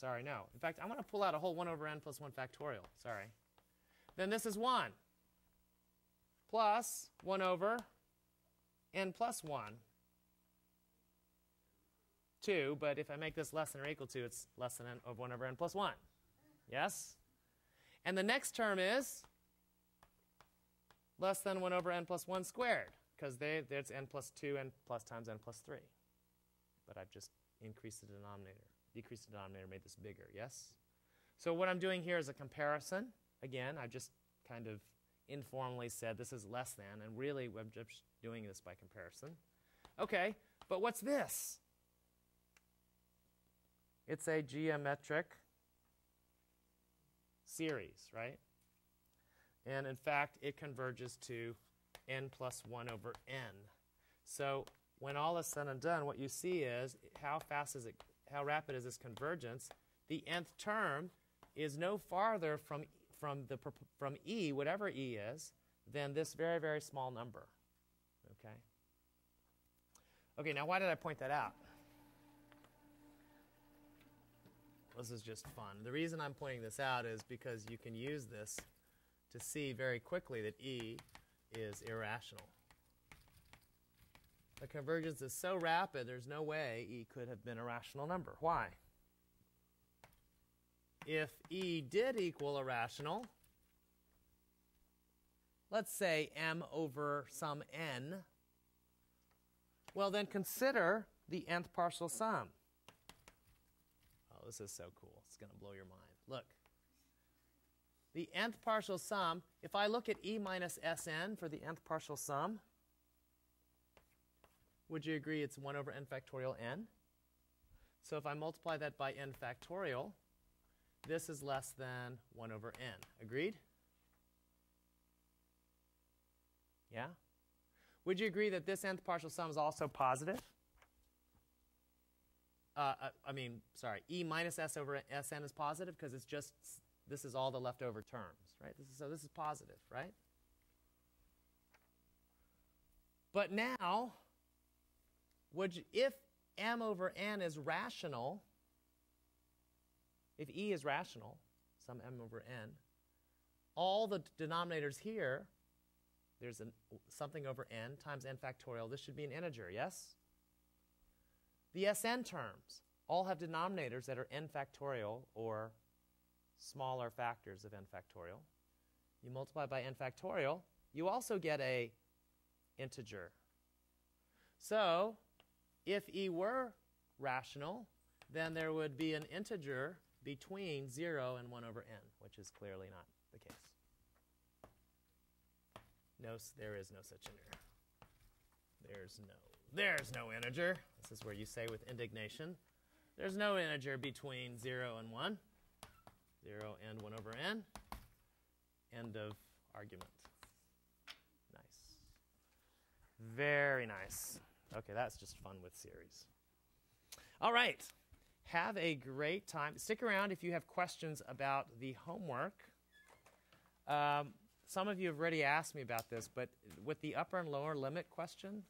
Sorry, no. In fact, I'm going to pull out a whole 1 over n plus 1 factorial. Sorry. Then this is 1 plus 1 over n plus 1. 2, but if I make this less than or equal to, it's less than n of 1 over n plus 1. Yes? And the next term is less than 1 over n plus 1 squared, because there's n plus 2, n plus times n plus 3. But I've just increased the denominator. Decreased the denominator, made this bigger, yes? So what I'm doing here is a comparison. Again, I've just kind of informally said this is less than, and really I'm just doing this by comparison. Okay, but what's this? It's a geometric series, right? And in fact, it converges to n plus 1 over n. So when all is said and done, what you see is how rapid is this convergence? The nth term is no farther from e, whatever e is, than this very, very small number. Okay? Okay, now why did I point that out? This is just fun. The reason I'm pointing this out is because you can use this to see very quickly that E is irrational. The convergence is so rapid, there's no way E could have been a rational number. Why? If E did equal a rational, let's say m over some n, well then consider the nth partial sum. Oh, this is so cool. It's going to blow your mind. Look. The nth partial sum, if I look at E minus Sn for the nth partial sum, would you agree it's 1 over n factorial n? So if I multiply that by n factorial, this is less than 1 over n. Agreed? Yeah? Would you agree that this nth partial sum is also positive? E minus s over Sn is positive because it's just, this is all the leftover terms, right? So this is positive, right? But now, if m over n is rational, if E is rational, some m over n, all the denominators here, there's something over n times n factorial. This should be an integer, yes? The Sn terms all have denominators that are n factorial or smaller factors of n factorial. You multiply by n factorial, you also get a integer. So if E were rational, then there would be an integer between 0 and 1 over n, which is clearly not the case. No, there is no such integer. There's no integer. This is where you say with indignation, there's no integer between 0 and 1. 0 and 1 over n. End of argument. Nice. Very nice. Okay, that's just fun with series. All right. Have a great time. Stick around if you have questions about the homework. Some of you have already asked me about this, but with the upper and lower limit question,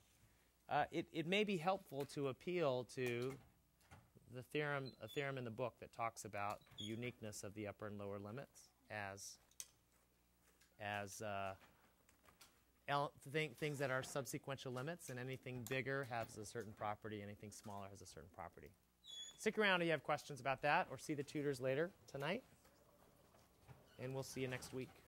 it may be helpful to appeal to a theorem in the book that talks about the uniqueness of the upper and lower limits as things that are subsequential limits, and anything bigger has a certain property, anything smaller has a certain property. Stick around if you have questions about that, or see the tutors later tonight, and we'll see you next week.